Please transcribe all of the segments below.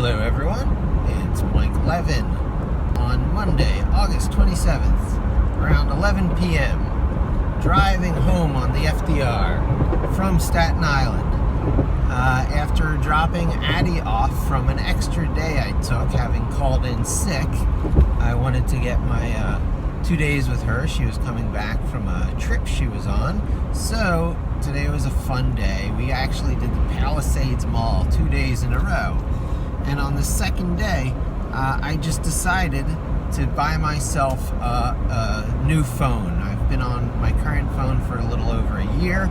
Hello everyone, it's Mike Levin on Monday, August 27th, around 11 p.m. driving home on the FDR from Staten Island after dropping Addie off from an extra day I took, having called in sick. I wanted to get my 2 days with her. She was coming back from a trip she was on, so today was a fun day. We actually did the Palisades Mall 2 days in a row, and on the second day I just decided to buy myself a new phone. I've been on my current phone for a little over a year,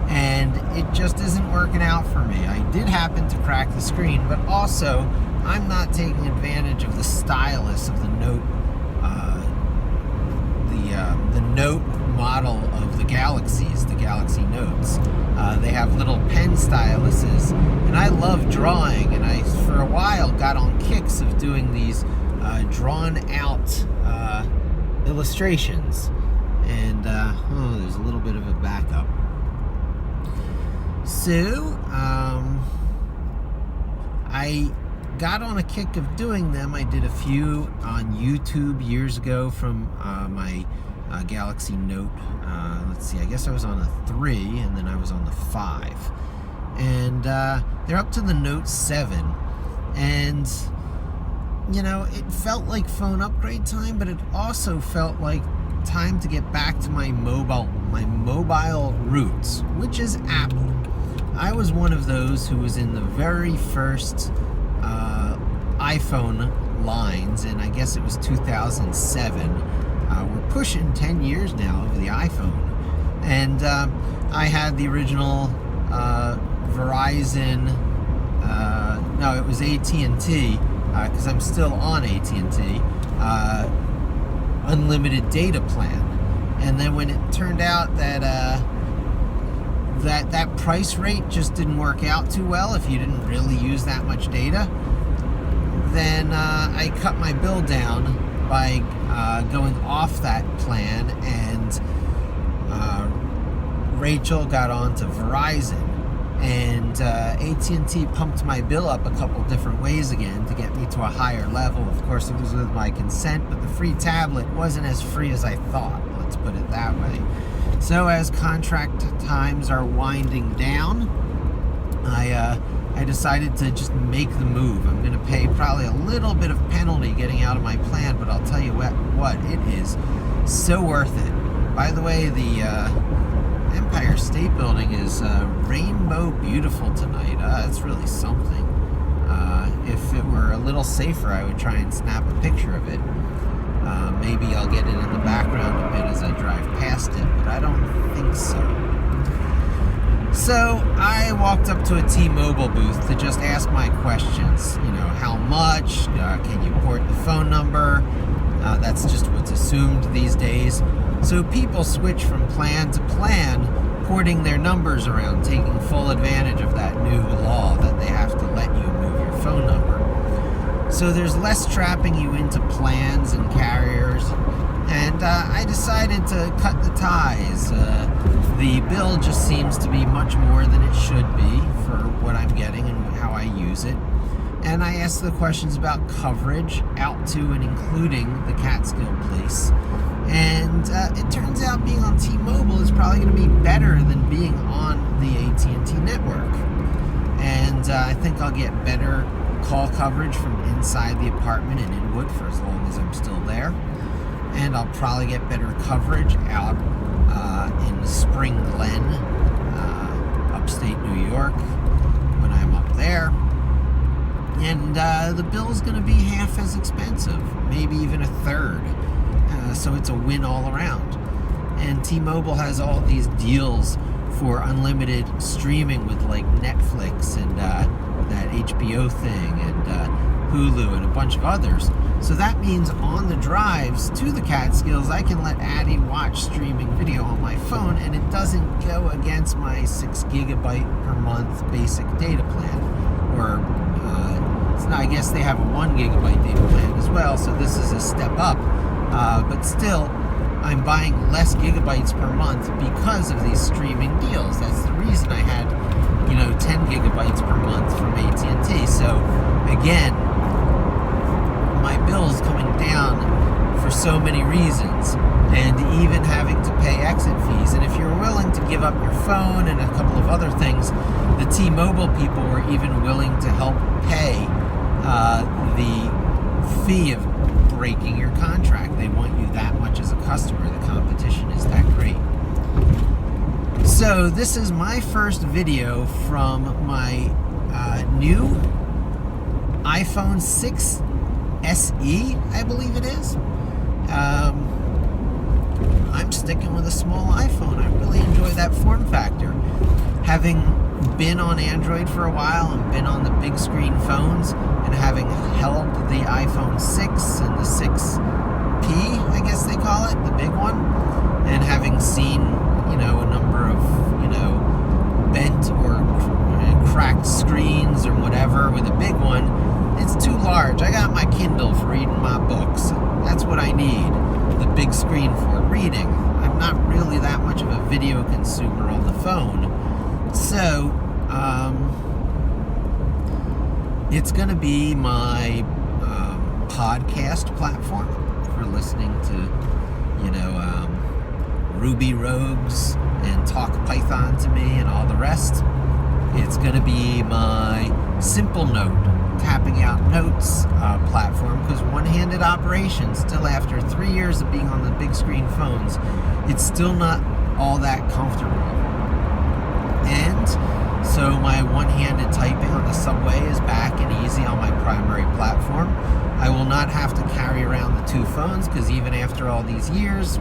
and it just isn't working out for me. I did happen to crack the screen, but also I'm not taking advantage of the stylus of the Note, the Note model of the Galaxies, the Galaxy Notes. They have little pen styluses, and I love drawing, and I, for a while, got on kicks of doing these drawn-out illustrations. And, there's a little bit of a backup. So, I got on a kick of doing them. I did a few on YouTube years ago from my Galaxy Note. Let's see, I guess I was on a 3, and then I was on the 5. And they're up to the Note 7. And, you know, it felt like phone upgrade time, but it also felt like time to get back to my mobile roots, which is Apple. I was one of those who was in the very first iPhone lines, and I guess it was 2007. We're pushing 10 years now of the iPhone. And I had the original Verizon, no, it was AT&T, because I'm still on AT&T, unlimited data plan. And then when it turned out that that price rate just didn't work out too well if you didn't really use that much data, then I cut my bill down by going off that plan, and Rachel got on to Verizon, and AT&T pumped my bill up a couple different ways again to get me to a higher level. Of course, it was with my consent, but the free tablet wasn't as free as I thought, let's put it that way. So as contract times are winding down, I decided to just make the move. I'm going to pay probably a little bit of penalty getting out of my plan, but I'll tell you what, it is so worth it. By the way, the Empire State Building is rainbow beautiful tonight. It's really something. If it were a little safer, I would try and snap a picture of it. Maybe I'll get it in the background a bit as I drive past it, but I don't think so. So I walked up to a T-Mobile booth to just ask my questions. You know, how much? Can you port the phone number? That's just what's assumed these days. So people switch from plan to plan, porting their numbers around, taking full advantage of that new law that they have to let you move your phone number. So there's less trapping you into plans and carriers, and I decided to cut the ties. The bill just seems to be much more than it should be for what I'm getting and how I use it. And I asked the questions about coverage out to and including the Catskill place. And it turns out being on T-Mobile is probably going to be better than being on the AT&T network. And I think I'll get better call coverage from inside the apartment in Inwood for as long as I'm still there. And I'll probably get better coverage out in Spring Glen, upstate New York, when I'm up there. And the bill's going to be half as expensive, maybe even a third. So it's a win all around. And T-Mobile has all these deals for unlimited streaming with like Netflix and that HBO thing and Hulu and a bunch of others. So that means on the drives to the Catskills, I can let Addie watch streaming video on my phone, and it doesn't go against my 6 gigabyte per month basic data plan. Or, I guess they have a 1 gigabyte data plan as well, so this is a step up. But still, I'm buying less gigabytes per month because of these streaming deals. That's the reason I had, 10 gigabytes per month from AT&T. So again, so many reasons, and even having to pay exit fees. And if you're willing to give up your phone and a couple of other things, the T-Mobile people were even willing to help pay the fee of breaking your contract. They want you that much as a customer. The competition is that great. So this is my first video from my new iPhone 6 SE, I believe it is. I'm sticking with a small iPhone. I really enjoy that form factor. Having been on Android for a while and been on the big screen phones, and having held the iPhone 6 and the 6P, I guess they call it, the big one, and having seen, a number of, bent or cracked screens or whatever with a big one, it's too large. I got my Kindle for reading my books. That's what I need the big screen for reading. I'm not really that much of a video consumer on the phone. So, it's going to be my podcast platform for listening to, Ruby Rogues and Talk Python to me and all the rest. It's going to be my Simple Note, tapping out notes platform, because one-handed operation, still after 3 years of being on the big screen phones, it's still not all that comfortable. And so my one-handed typing on the subway is back and easy on my primary platform. I will not have to carry around the two phones, because even after all these years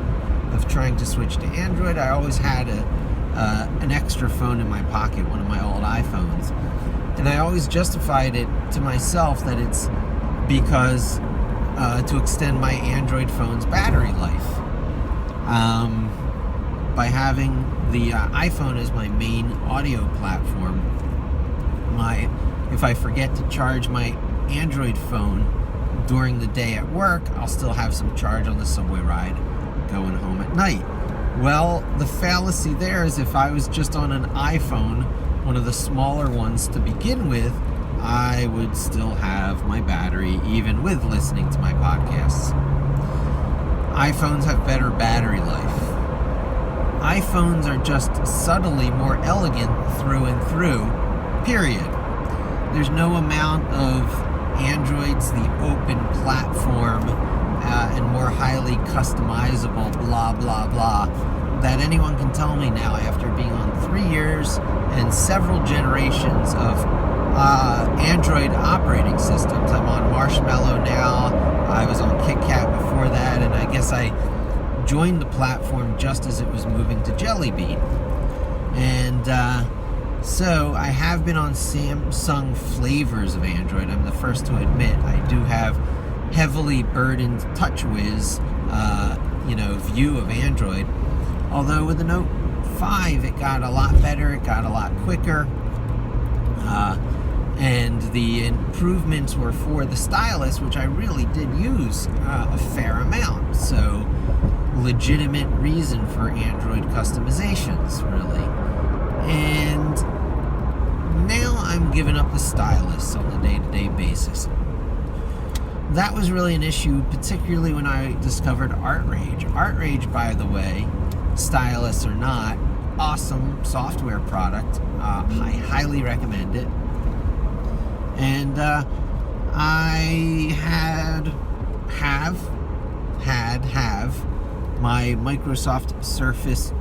of trying to switch to Android, I always had an extra phone in my pocket, one of my old iPhones. And I always justified it to myself that it's because to extend my Android phone's battery life. By having the iPhone as my main audio platform, if I forget to charge my Android phone during the day at work, I'll still have some charge on the subway ride going home at night. Well, the fallacy there is if I was just on an iPhone, one of the smaller ones to begin with, I would still have my battery even with listening to my podcasts. iPhones have better battery life. iPhones are just subtly more elegant through and through, period. There's no amount of Android's the open platform and more highly customizable blah blah blah that anyone can tell me now after being on 3 years and several generations of Android operating systems. I'm on Marshmallow now. I was on KitKat before that, and I guess I joined the platform just as it was moving to Jelly Bean. And so I have been on Samsung flavors of Android. I'm the first to admit I do have heavily burdened TouchWiz, view of Android. Although with the Note 5, it got a lot better, it got a lot quicker, and the improvements were for the stylus, which I really did use a fair amount. So, legitimate reason for Android customizations, really. And now I'm giving up the stylus on a day-to-day basis. That was really an issue, particularly when I discovered ArtRage. ArtRage, by the way, stylus or not, awesome software product. I highly recommend it. And I have my Microsoft Surface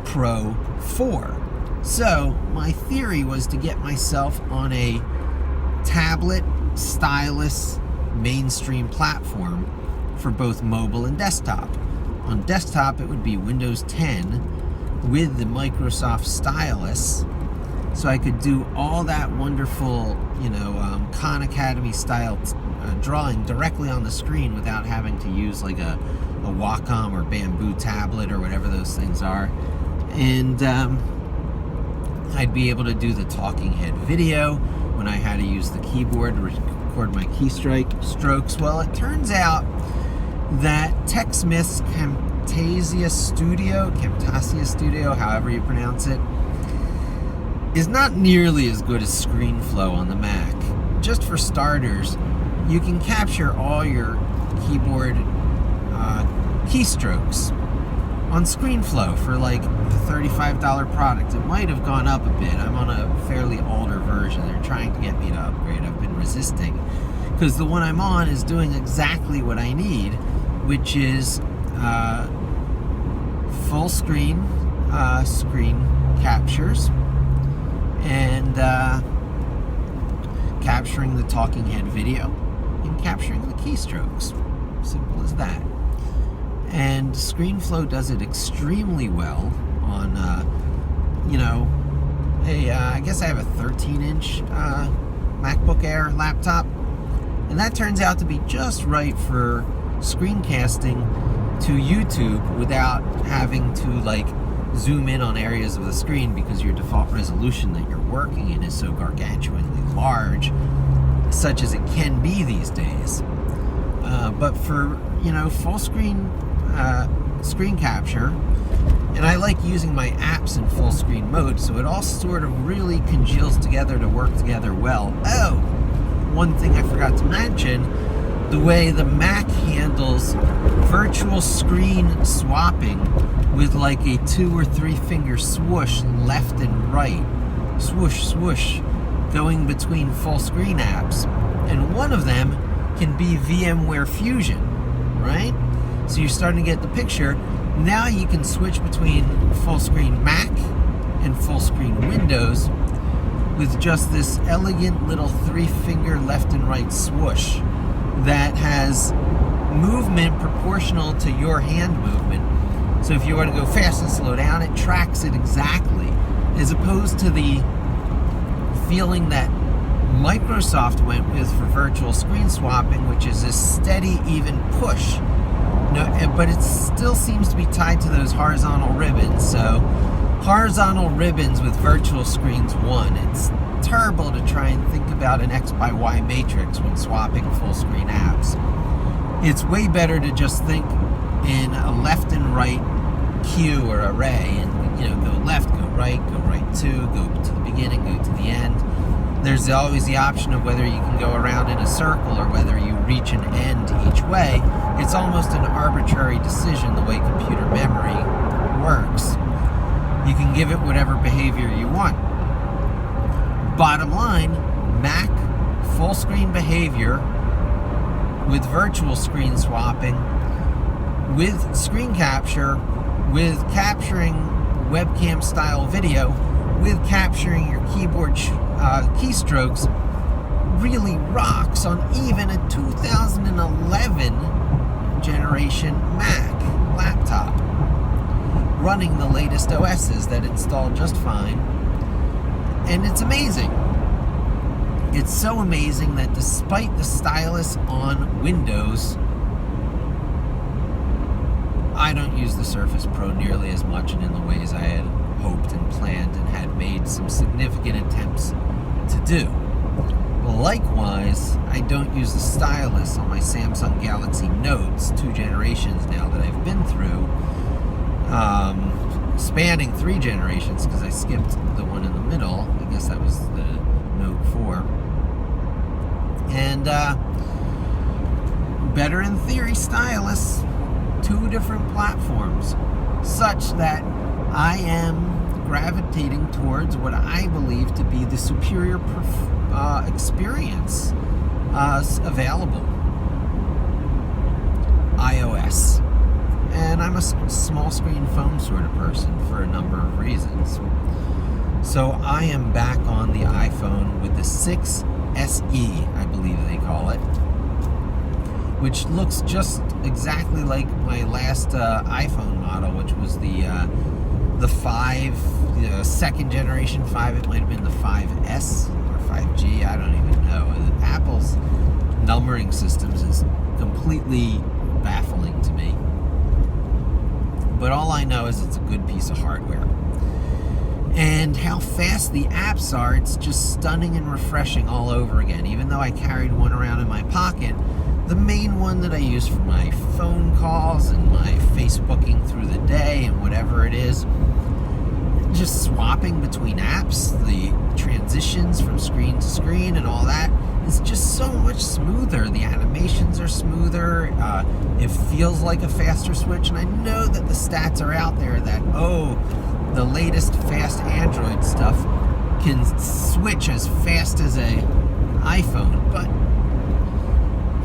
Pro 4. So my theory was to get myself on a tablet stylus mainstream platform for both mobile and desktop. On desktop, it would be Windows 10 with the Microsoft stylus, so I could do all that wonderful, Khan Academy style drawing directly on the screen without having to use like a Wacom or Bamboo tablet or whatever those things are. And I'd be able to do the talking head video when I had to use the keyboard to record my strokes. Well, it turns out that TechSmith's Camtasia Studio, however you pronounce it, is not nearly as good as ScreenFlow on the Mac. Just for starters, you can capture all your keyboard keystrokes on ScreenFlow for like a $35 product. It might have gone up a bit. I'm on a fairly older version. They're trying to get me to upgrade. I've been resisting because the one I'm on is doing exactly what I need, which is full screen screen captures and capturing the talking head video and capturing the keystrokes. Simple as that. And ScreenFlow does it extremely well on, I guess I have a 13-inch MacBook Air laptop, and that turns out to be just right for screencasting to YouTube without having to like zoom in on areas of the screen because your default resolution that you're working in is so gargantuanly large, such as it can be these days. But for full screen screen capture, and I like using my apps in full screen mode, so it all sort of really congeals together to work together well. Oh, one thing I forgot to mention, the way the Mac handles virtual screen swapping with like a 2 or 3 finger swoosh left and right, swoosh swoosh, going between full screen apps, and one of them can be VMware Fusion, right? So you're starting to get the picture. Now you can switch between full screen Mac and full screen Windows with just this elegant little 3-finger left and right swoosh that has movement proportional to your hand movement. So if you want to go fast and slow down, it tracks it exactly, as opposed to the feeling that Microsoft went with for virtual screen swapping, which is a steady, even push. No, but it still seems to be tied to those horizontal ribbons. So horizontal ribbons with virtual screens won. It's terrible to try and think about an X by Y matrix when swapping full screen apps. It's way better to just think in a left and right queue or array, and go left, go right 2, go to the beginning, go to the end. There's always the option of whether you can go around in a circle or whether you reach an end each way. It's almost an arbitrary decision the way computer memory works. You can give it whatever behavior you want. Bottom line, Mac full screen behavior with virtual screen swapping, with screen capture, with capturing webcam style video, with capturing your keyboard keystrokes, really rocks on even a 2011 generation Mac laptop running the latest OSs that install just fine. And it's amazing. It's so amazing that despite the stylus on Windows, I don't use the Surface Pro nearly as much and in the ways I had hoped and planned and had made some significant attempts to do. Likewise, I don't use the stylus on my Samsung Galaxy Notes, 2 generations now that I've been through, spanning 3 generations because I skipped the one in the middle. I guess that was the Note 4. And better in theory stylus, 2 different platforms, such that I am gravitating towards what I believe to be the superior experience available. iOS. And I'm a small screen phone sort of person for a number of reasons. So I am back on the iPhone with the 6 SE, I believe they call it, which looks just exactly like my last iPhone model, which was the 5, second generation 5. It might have been the 5S or 5G, I don't even know. Apple's numbering systems is completely baffling to me. But all I know is it's a good piece of hardware. And how fast the apps are, it's just stunning and refreshing all over again. Even though I carried one around in my pocket, the main one that I use for my phone calls and my Facebooking through the day and whatever it is, just swapping between apps, the transitions from screen to screen and all that is just so much smoother. The animations are smoother. It feels like a faster switch, and I know that the stats are out there that, the latest fast Android stuff can switch as fast as a iPhone, but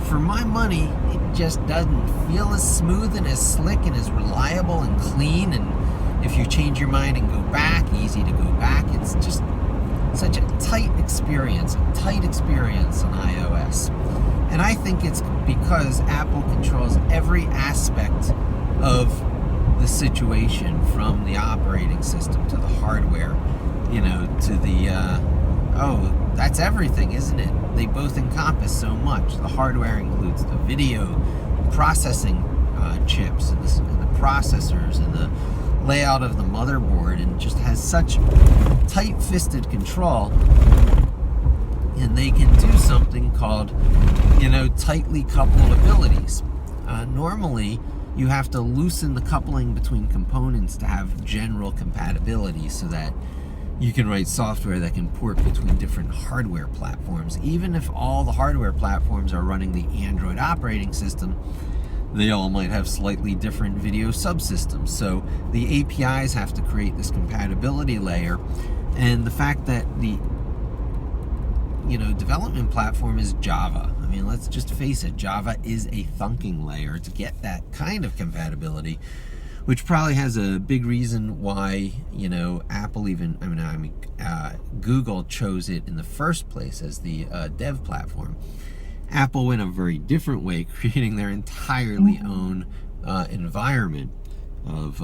for my money, it just doesn't feel as smooth and as slick and as reliable and clean. And if you change your mind and go back, easy to go back. It's just such a tight experience on iOS. And I think it's because Apple controls every aspect of the situation, from the operating system to the hardware, to the, that's everything, isn't it? They both encompass so much. The hardware includes the video processing chips and the processors and the layout of the motherboard, and just has such tight-fisted control. And they can do something called, tightly coupled abilities. Normally, you have to loosen the coupling between components to have general compatibility, so that you can write software that can port between different hardware platforms. Even if all the hardware platforms are running the Android operating system, they all might have slightly different video subsystems. So the APIs have to create this compatibility layer. And the fact that the development platform is Java. I mean, let's just face it, Java is a thunking layer to get that kind of compatibility, which probably has a big reason why, Apple Google chose it in the first place as the dev platform. Apple went a very different way, creating their entirely own environment of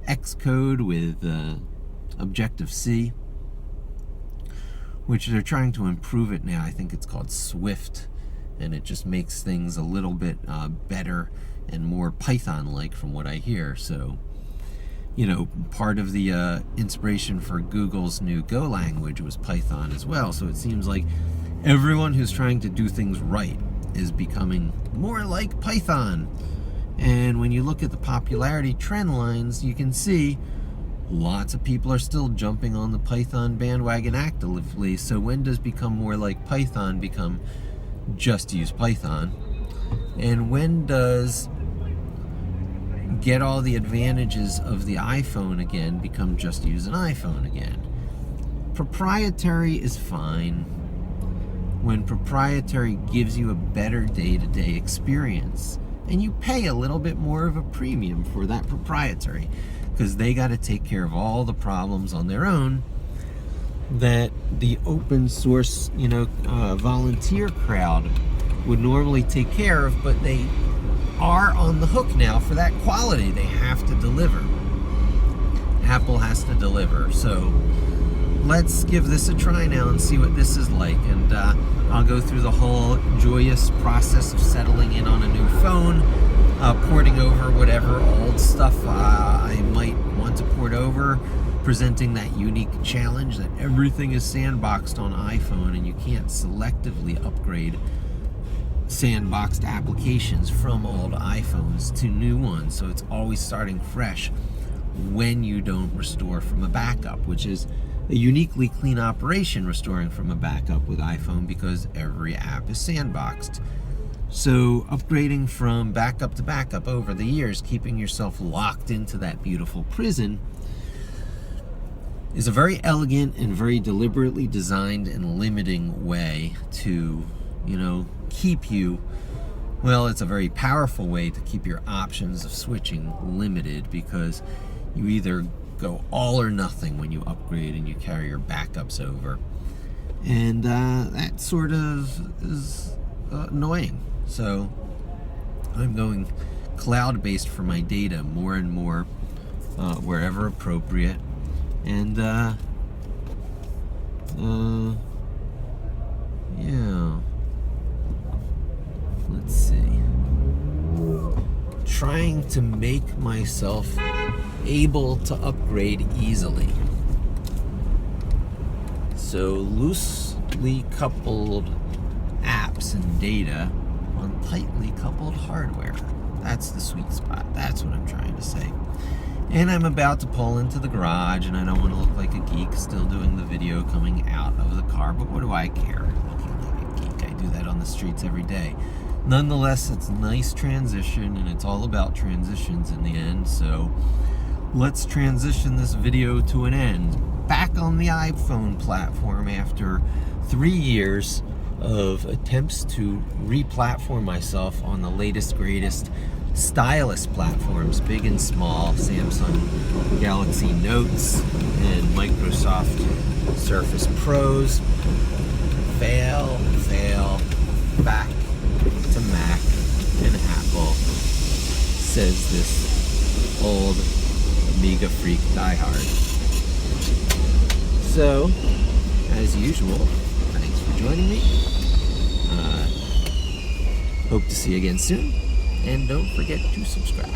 Xcode with Objective-C, which they're trying to improve it now. I think it's called Swift, and it just makes things a little bit better and more Python-like from what I hear. So, part of the inspiration for Google's new Go language was Python as well. So it seems like everyone who's trying to do things right is becoming more like Python. And when you look at the popularity trend lines, you can see lots of people are still jumping on the Python bandwagon actively. So when does become more like Python become just use Python? And when does get all the advantages of the iPhone again become just use an iPhone again? Proprietary is fine when proprietary gives you a better day-to-day experience, and you pay a little bit more of a premium for that proprietary, because they got to take care of all the problems on their own that the open source, volunteer crowd would normally take care of, but they are on the hook now for that quality. They have to deliver. Apple has to deliver. So let's give this a try now and see what this is like. And I'll go through the whole joyous process of settling in on a new phone, porting over whatever old stuff I might want to port over, presenting that unique challenge that everything is sandboxed on iPhone and you can't selectively upgrade sandboxed applications from old iPhones to new ones. So it's always starting fresh when you don't restore from a backup, which is a uniquely clean operation, restoring from a backup with iPhone, because every app is sandboxed. So upgrading from backup to backup over the years, keeping yourself locked into that beautiful prison, is a very elegant and very deliberately designed and limiting way to, keep you, it's a very powerful way to keep your options of switching limited, because you either go all or nothing when you upgrade and you carry your backups over. And that sort of is annoying. So I'm going cloud-based for my data more and more wherever appropriate. And let's see. Trying to make myself able to upgrade easily. So loosely coupled apps and data on tightly coupled hardware. That's the sweet spot. That's what I'm trying to say. And I'm about to pull into the garage, and I don't want to look like a geek still doing the video coming out of the car, but what do I care? Looking like a geek, I do that on the streets every day. Nonetheless, it's a nice transition, and it's all about transitions in the end, so let's transition this video to an end. Back on the iPhone platform after 3 years of attempts to re-platform myself on the latest, greatest stylus platforms, big and small, Samsung Galaxy Notes and Microsoft Surface Pros. Fail, back to Mac and Apple, says this old Amiga freak diehard. So, as usual, thanks for joining me. Hope to see you again soon. And don't forget to subscribe.